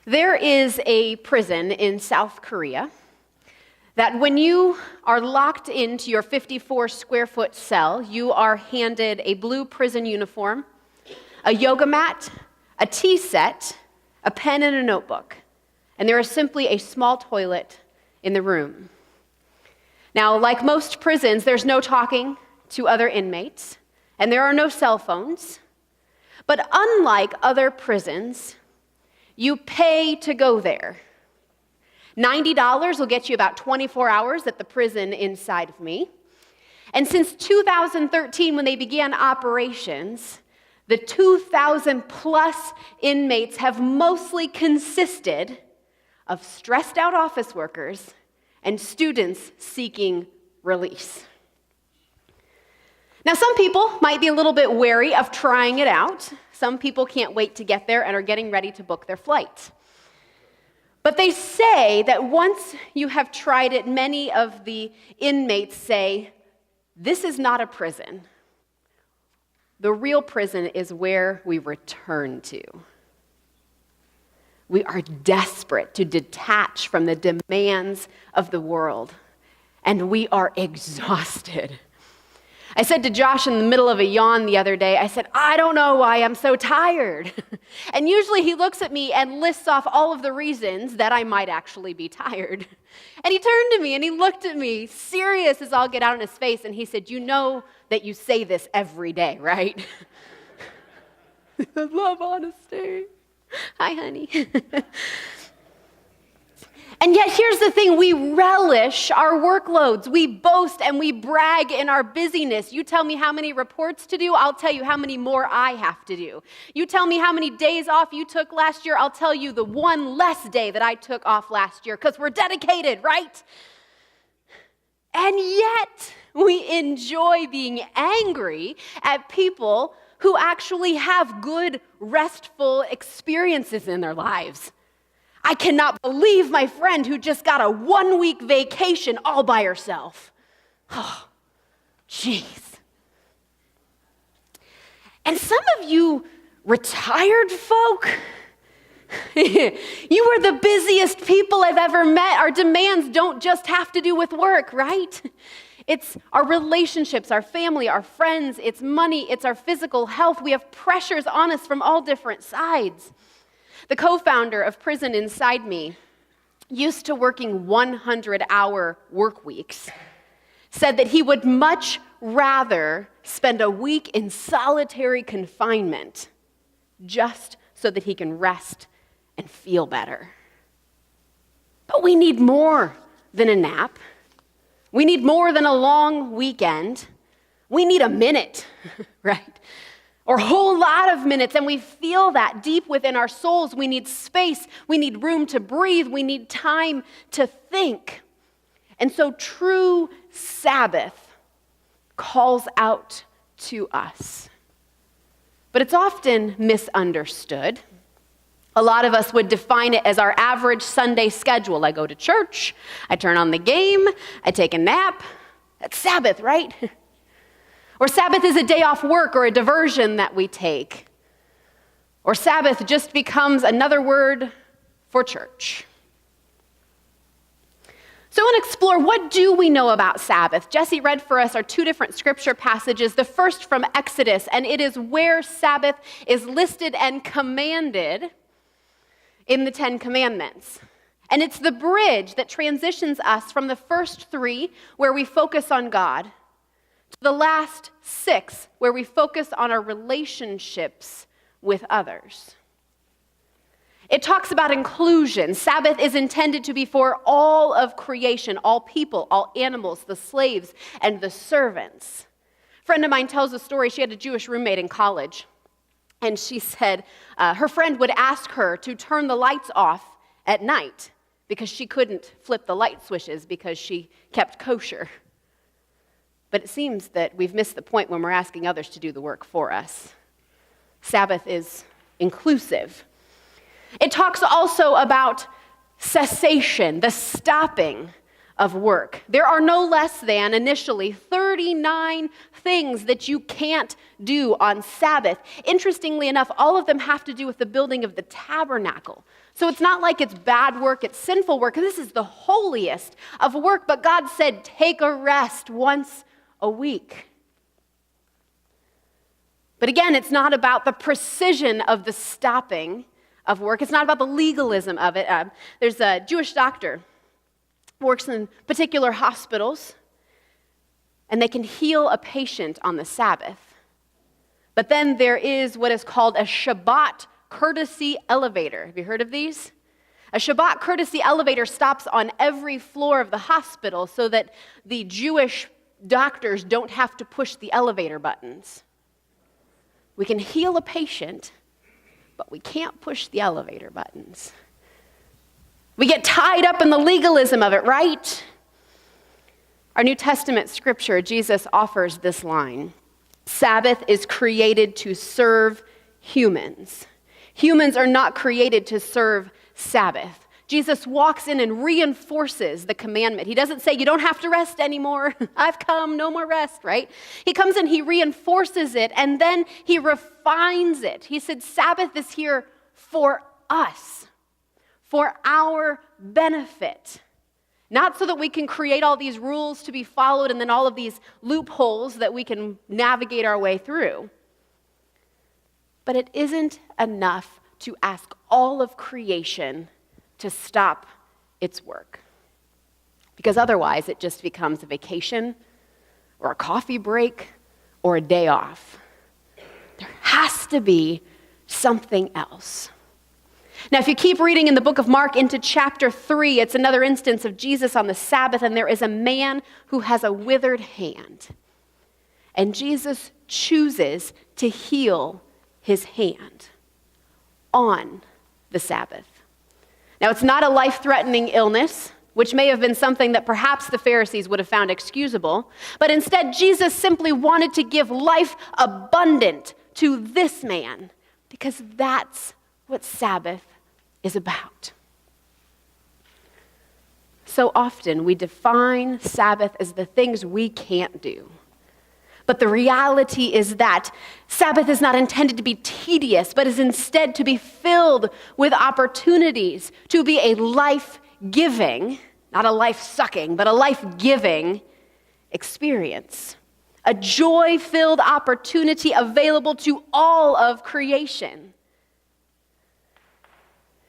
There is a prison in South Korea that when you are locked into your 54 square foot cell, you are handed a blue prison uniform, a yoga mat, a tea set, a pen, and a notebook. And there is simply a small toilet in the room. Now, like most prisons, there's no talking to other inmates, and there are no cell phones. But unlike other prisons, you pay to go there. $90 will get you about 24 hours at the prison inside of me. And since 2013, when they began operations, the 2,000 plus inmates have mostly consisted of stressed out office workers and students seeking release. Now, some people might be a little bit wary of trying it out. Some people can't wait to get there and are getting ready to book their flight. But they say that once you have tried it, many of the inmates say, this is not a prison. The real prison is where we return to. We are desperate to detach from the demands of the world, and we are exhausted. I said to Josh in the middle of a yawn the other day, I said, I don't know why I'm so tired. And usually he looks at me and lists off all of the reasons that I might actually be tired. And he turned to me and he looked at me, serious as all get out on his face, and he said, you know that you say this every day, right? I love honesty. Hi, honey. And yet here's the thing, we relish our workloads. We boast and we brag in our busyness. You tell me how many reports to do, I'll tell you how many more I have to do. You tell me how many days off you took last year, I'll tell you the one less day that I took off last year, because we're dedicated, right? And yet we enjoy being angry at people who actually have good, restful experiences in their lives. I cannot believe my friend who just got a 1-week vacation all by herself. Oh, jeez. And some of you retired folk, you are the busiest people I've ever met. Our demands don't just have to do with work, right? It's our relationships, our family, our friends, it's money, it's our physical health. We have pressures on us from all different sides. The co-founder of Prison Inside Me, used to working 100-hour work weeks, said that he would much rather spend a week in solitary confinement just so that he can rest and feel better. But we need more than a nap. We need more than a long weekend. We need a minute, right? Or a whole lot of minutes, and we feel that deep within our souls. We need space, we need room to breathe, we need time to think. And so true Sabbath calls out to us. But it's often misunderstood. A lot of us would define it as our average Sunday schedule. I go to church, I turn on the game, I take a nap. That's Sabbath, right? Or Sabbath is a day off work or a diversion that we take. Or Sabbath just becomes another word for church. So I want to explore, what do we know about Sabbath? Jesse read for us our 2 different scripture passages. The first from Exodus, and it is where Sabbath is listed and commanded in the 10 Commandments. And it's the bridge that transitions us from the first 3, where we focus on God, to the last 6, where we focus on our relationships with others. It talks about inclusion. Sabbath is intended to be for all of creation, all people, all animals, the slaves, and the servants. A friend of mine tells a story. She had a Jewish roommate in college, and she said her friend would ask her to turn the lights off at night because she couldn't flip the light switches because she kept kosher. But it seems that we've missed the point when we're asking others to do the work for us. Sabbath is inclusive. It talks also about cessation, the stopping of work. There are no less than, initially, 39 things that you can't do on Sabbath. Interestingly enough, all of them have to do with the building of the tabernacle. So it's not like it's bad work, it's sinful work. This is the holiest of work, but God said, take a rest once a week. But again, it's not about the precision of the stopping of work. It's not about the legalism of it. There's a Jewish doctor who works in particular hospitals, and they can heal a patient on the Sabbath. But then there is what is called a Shabbat courtesy elevator. Have you heard of these? A Shabbat courtesy elevator stops on every floor of the hospital so that the Jewish doctors don't have to push the elevator buttons. We can heal a patient, but we can't push the elevator buttons. We get tied up in the legalism of it, right? Our New Testament scripture, Jesus offers this line: Sabbath is created to serve humans. Humans are not created to serve Sabbath. Jesus walks in and reinforces the commandment. He doesn't say, you don't have to rest anymore. I've come, no more rest, right? He comes in, he reinforces it, and then he refines it. He said, Sabbath is here for us, for our benefit. Not so that we can create all these rules to be followed and then all of these loopholes that we can navigate our way through. But it isn't enough to ask all of creation to stop its work. Because otherwise it just becomes a vacation or a coffee break or a day off. There has to be something else. Now, if you keep reading in the book of Mark into chapter 3, it's another instance of Jesus on the Sabbath, and there is a man who has a withered hand. And Jesus chooses to heal his hand on the Sabbath. Now, it's not a life-threatening illness, which may have been something that perhaps the Pharisees would have found excusable, but instead, Jesus simply wanted to give life abundant to this man, because that's what Sabbath is about. So often, we define Sabbath as the things we can't do. But the reality is that Sabbath is not intended to be tedious, but is instead to be filled with opportunities to be a life-giving, not a life-sucking, but a life-giving experience. A joy-filled opportunity available to all of creation.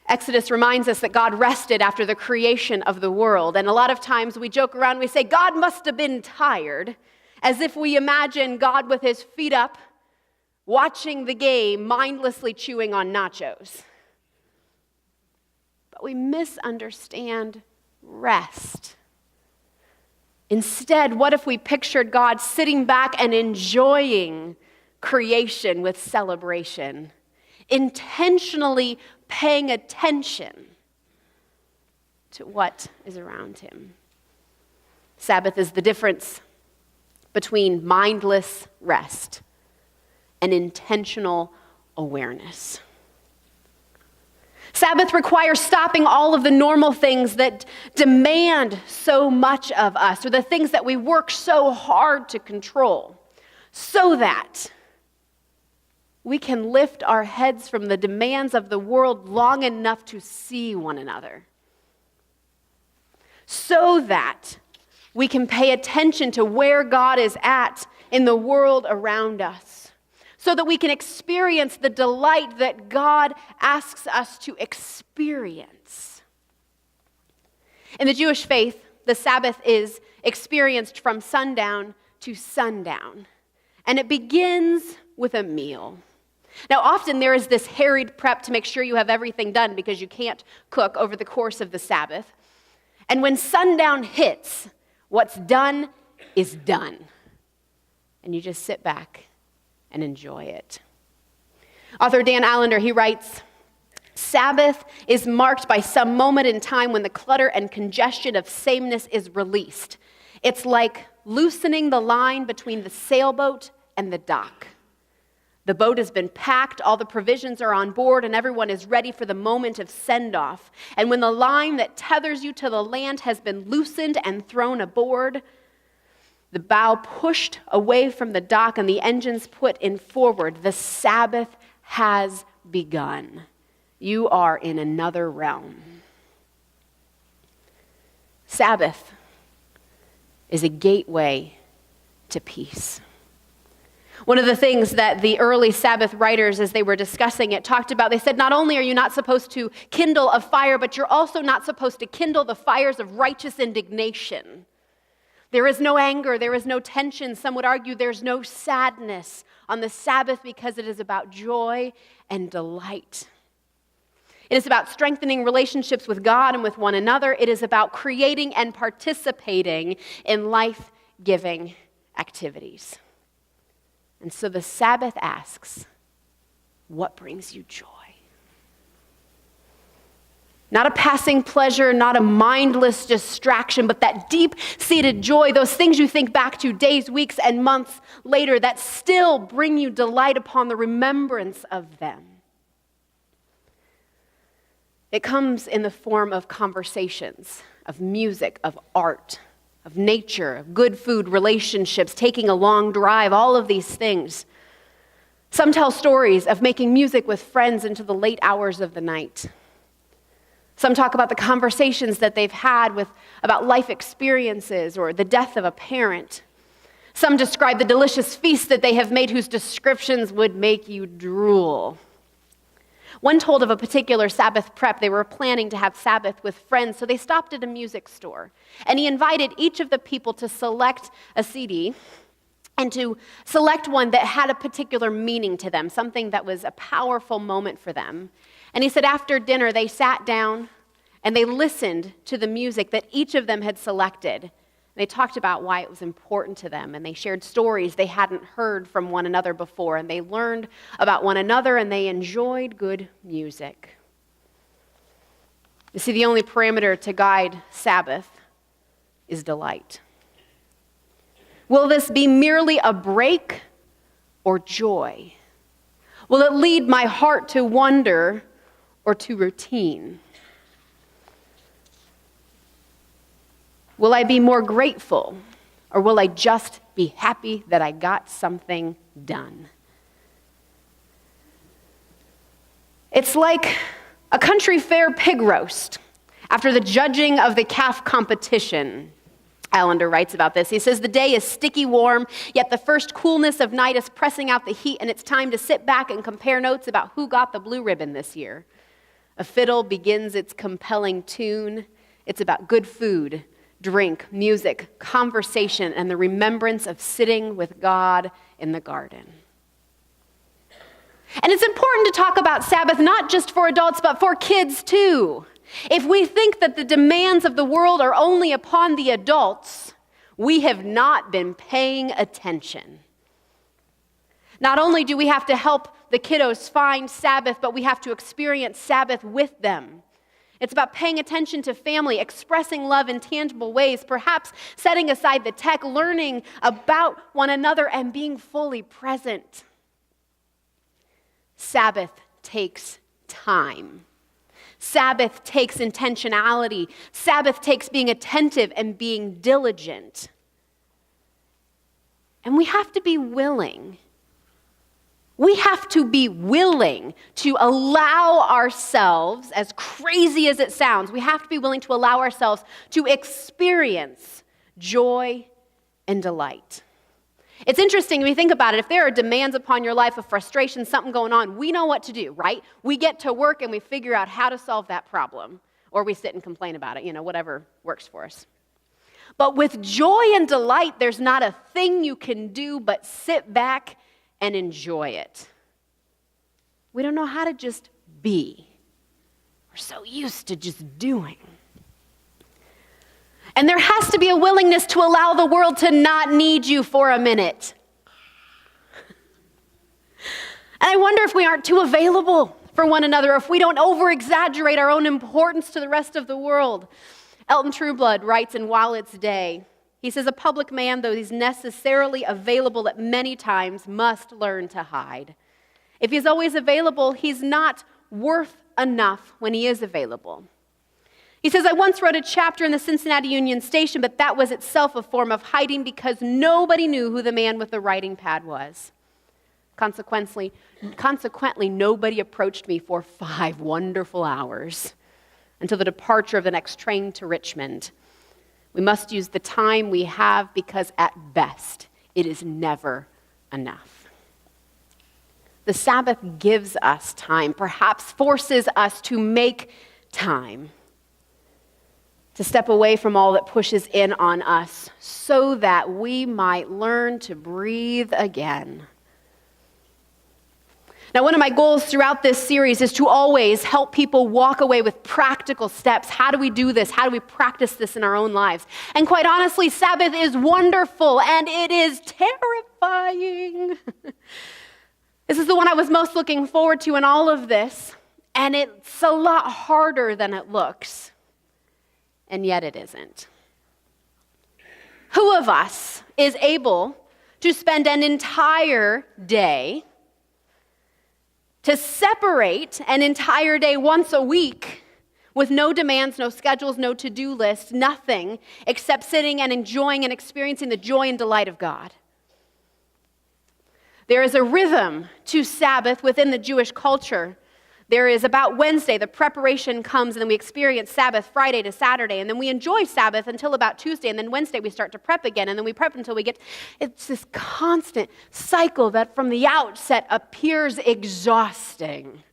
Exodus reminds us that God rested after the creation of the world. And a lot of times we joke around, we say, God must have been tired, as if we imagine God with his feet up, watching the game, mindlessly chewing on nachos. But we misunderstand rest. Instead, what if we pictured God sitting back and enjoying creation with celebration, intentionally paying attention to what is around him? Sabbath is the difference between mindless rest and intentional awareness. Sabbath requires stopping all of the normal things that demand so much of us, or the things that we work so hard to control, so that we can lift our heads from the demands of the world long enough to see one another, so that we can pay attention to where God is at in the world around us, so that we can experience the delight that God asks us to experience. In the Jewish faith, the Sabbath is experienced from sundown to sundown, and it begins with a meal. Now, often there is this harried prep to make sure you have everything done because you can't cook over the course of the Sabbath. And when sundown hits, what's done is done. And you just sit back and enjoy it. Author Dan Allender, he writes, Sabbath is marked by some moment in time when the clutter and congestion of sameness is released. It's like loosening the line between the sailboat and the dock. The boat has been packed, all the provisions are on board, and everyone is ready for the moment of send-off. And when the line that tethers you to the land has been loosened and thrown aboard, the bow pushed away from the dock and the engines put in forward, the Sabbath has begun. You are in another realm. Sabbath is a gateway to peace. One of the things that the early Sabbath writers, as they were discussing it, talked about, they said, not only are you not supposed to kindle a fire, but you're also not supposed to kindle the fires of righteous indignation. There is no anger, there is no tension. Some would argue there's no sadness on the Sabbath because it is about joy and delight. It is about strengthening relationships with God and with one another. It is about creating and participating in life-giving activities. And so the Sabbath asks, what brings you joy? Not a passing pleasure, not a mindless distraction, but that deep-seated joy, those things you think back to days, weeks, and months later that still bring you delight upon the remembrance of them. It comes in the form of conversations, of music, of art, of nature, of good food, relationships, taking a long drive, all of these things. Some tell stories of making music with friends into the late hours of the night. Some talk about the conversations that they've had about life experiences or the death of a parent. Some describe the delicious feasts that they have made whose descriptions would make you drool. One told of a particular Sabbath prep. They were planning to have Sabbath with friends, so they stopped at a music store. And he invited each of the people to select a CD and to select one that had a particular meaning to them, something that was a powerful moment for them. And he said after dinner, they sat down and they listened to the music that each of them had selected. They talked about why it was important to them, and they shared stories they hadn't heard from one another before, and they learned about one another, and they enjoyed good music. You see, the only parameter to guide Sabbath is delight. Will this be merely a break or joy? Will it lead my heart to wonder or to routine? Will I be more grateful, or will I just be happy that I got something done? It's like a country fair pig roast. After the judging of the calf competition, Allender writes about this. He says, the day is sticky warm, yet the first coolness of night is pressing out the heat, and it's time to sit back and compare notes about who got the blue ribbon this year. A fiddle begins its compelling tune. It's about good food, drink, music, conversation, and the remembrance of sitting with God in the garden. And it's important to talk about Sabbath not just for adults, but for kids too. If we think that the demands of the world are only upon the adults, we have not been paying attention. Not only do we have to help the kiddos find Sabbath, but we have to experience Sabbath with them. It's about paying attention to family, expressing love in tangible ways, perhaps setting aside the tech, learning about one another, and being fully present. Sabbath takes time. Sabbath takes intentionality. Sabbath takes being attentive and being diligent. And we have to be willing. We have to be willing to allow ourselves, as crazy as it sounds, we have to be willing to allow ourselves to experience joy and delight. It's interesting when you think about it. If there are demands upon your life of frustration, something going on, we know what to do, right? We get to work and we figure out how to solve that problem. Or we sit and complain about it, whatever works for us. But with joy and delight, there's not a thing you can do but sit back and enjoy it. We don't know how to just be. We're so used to just doing. And there has to be a willingness to allow the world to not need you for a minute. And I wonder if we aren't too available for one another, if we don't over-exaggerate our own importance to the rest of the world. Elton Trueblood writes in While It's Day, he says, a public man, though he's necessarily available at many times, must learn to hide. If he's always available, he's not worth enough when he is available. He says, I once wrote a chapter in the Cincinnati Union Station, but that was itself a form of hiding because nobody knew who the man with the writing pad was. Consequently, nobody approached me for 5 wonderful hours until the departure of the next train to Richmond. We must use the time we have because at best, it is never enough. The Sabbath gives us time, perhaps forces us to make time, to step away from all that pushes in on us so that we might learn to breathe again. Now, one of my goals throughout this series is to always help people walk away with practical steps. How do we do this? How do we practice this in our own lives? And quite honestly, Sabbath is wonderful and it is terrifying. This is the one I was most looking forward to in all of this, and it's a lot harder than it looks, and yet it isn't. Who of us is able to spend an entire day, to separate an entire day once a week with no demands, no schedules, no to-do list, nothing except sitting and enjoying and experiencing the joy and delight of God? There is a rhythm to Sabbath within the Jewish culture. There is about Wednesday, the preparation comes, and then we experience Sabbath Friday to Saturday, and then we enjoy Sabbath until about Tuesday, and then Wednesday we start to prep again, and then we prep until we get, it's this constant cycle that from the outset appears exhausting.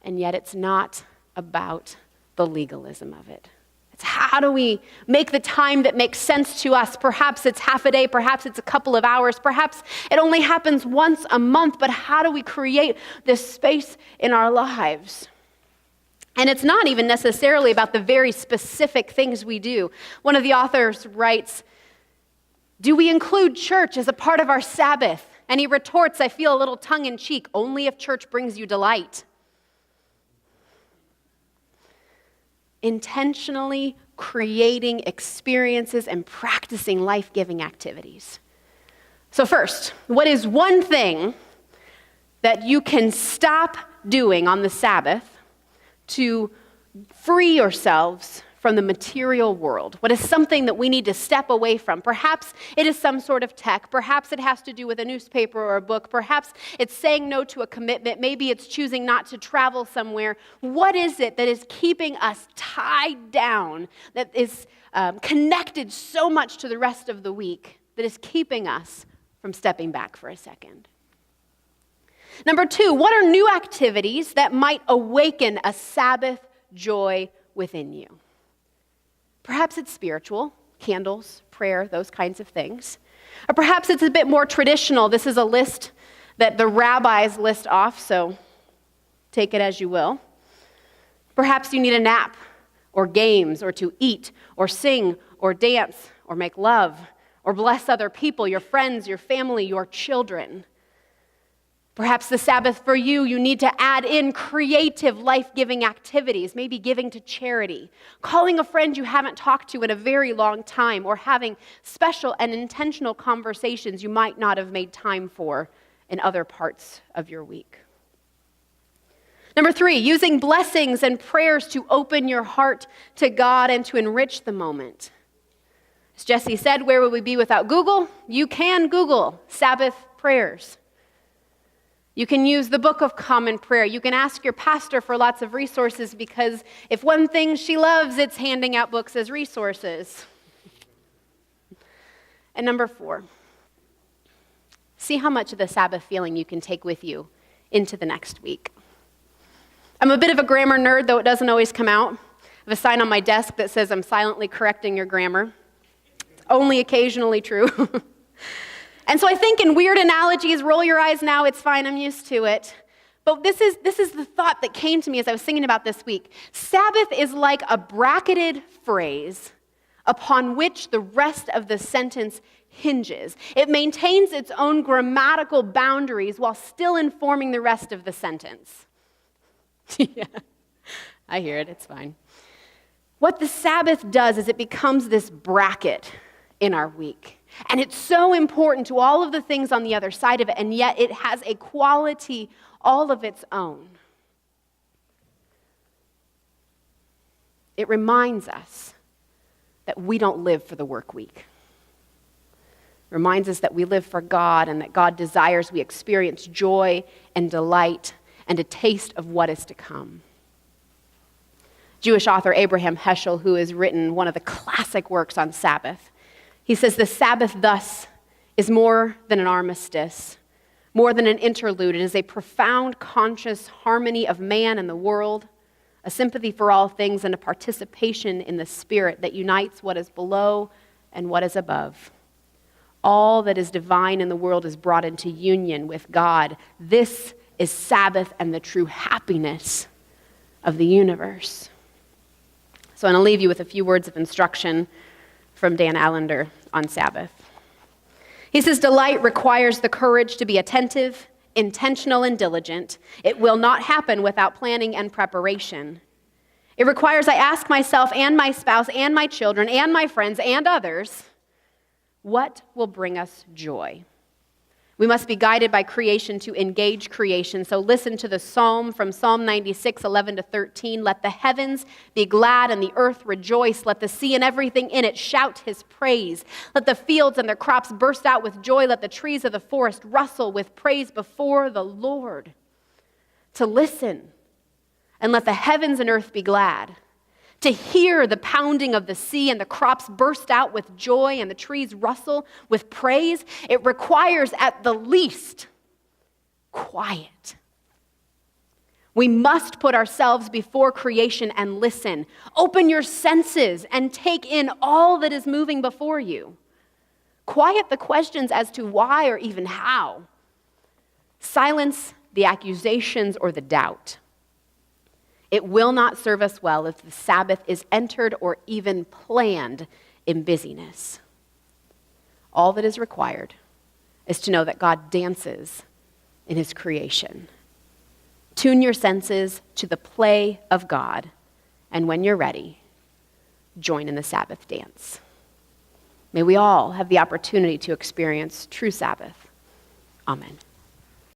And yet it's not about the legalism of it. It's how do we make the time that makes sense to us? Perhaps it's half a day, perhaps it's a couple of hours, perhaps it only happens once a month, but how do we create this space in our lives? And it's not even necessarily about the very specific things we do. One of the authors writes, do we include church as a part of our Sabbath? And he retorts, I feel a little tongue-in-cheek, only if church brings you delight. Intentionally creating experiences and practicing life-giving activities. So first, what is one thing that you can stop doing on the Sabbath to free yourselves from the material world? What is something that we need to step away from? Perhaps it is some sort of tech. Perhaps it has to do with a newspaper or a book. Perhaps it's saying no to a commitment. Maybe it's choosing not to travel somewhere. What is it that is keeping us tied down, that is connected so much to the rest of the week, that is keeping us from stepping back for a second? Number 2, what are new activities that might awaken a Sabbath joy within you? Perhaps it's spiritual, candles, prayer, those kinds of things. Or perhaps it's a bit more traditional. This is a list that the rabbis list off, so take it as you will. Perhaps you need a nap, or games, or to eat, or sing, or dance, or make love, or bless other people, your friends, your family, your children. Perhaps the Sabbath for you, you need to add in creative, life-giving activities, maybe giving to charity, calling a friend you haven't talked to in a very long time, or having special and intentional conversations you might not have made time for in other parts of your week. Number 3, using blessings and prayers to open your heart to God and to enrich the moment. As Jesse said, where would we be without Google? You can Google Sabbath prayers. You can use the Book of Common Prayer. You can ask your pastor for lots of resources, because if one thing she loves, it's handing out books as resources. And number 4, see how much of the Sabbath feeling you can take with you into the next week. I'm a bit of a grammar nerd, though it doesn't always come out. I have a sign on my desk that says I'm silently correcting your grammar. It's only occasionally true. And so I think in weird analogies, roll your eyes now, it's fine, I'm used to it. But this is the thought that came to me as I was thinking about this week. Sabbath is like a bracketed phrase upon which the rest of the sentence hinges. It maintains its own grammatical boundaries while still informing the rest of the sentence. Yeah, I hear it, it's fine. What the Sabbath does is it becomes this bracket in our week. And it's so important to all of the things on the other side of it, and yet it has a quality all of its own. It reminds us that we don't live for the work week. It reminds us that we live for God and that God desires we experience joy and delight and a taste of what is to come. Jewish author Abraham Heschel, who has written one of the classic works on Sabbath, he says, the Sabbath thus is more than an armistice, more than an interlude. It is a profound conscious harmony of man and the world, a sympathy for all things, and a participation in the spirit that unites what is below and what is above. All that is divine in the world is brought into union with God. This is Sabbath and the true happiness of the universe. So I'm going to leave you with a few words of instruction from Dan Allender on Sabbath. He says, delight requires the courage to be attentive, intentional, and diligent. It will not happen without planning and preparation. It requires I ask myself and my spouse and my children and my friends and others, what will bring us joy? We must be guided by creation to engage creation. So listen to the psalm from Psalm 96, 11 to 13. Let the heavens be glad and the earth rejoice. Let the sea and everything in it shout his praise. Let the fields and their crops burst out with joy. Let the trees of the forest rustle with praise before the Lord. To listen and let the heavens and earth be glad. To hear the pounding of the sea and the crops burst out with joy and the trees rustle with praise, it requires at the least quiet. We must put ourselves before creation and listen. Open your senses and take in all that is moving before you. Quiet the questions as to why or even how. Silence the accusations or the doubt. It will not serve us well if the Sabbath is entered or even planned in busyness. All that is required is to know that God dances in his creation. Tune your senses to the play of God, and when you're ready, join in the Sabbath dance. May we all have the opportunity to experience true Sabbath. Amen.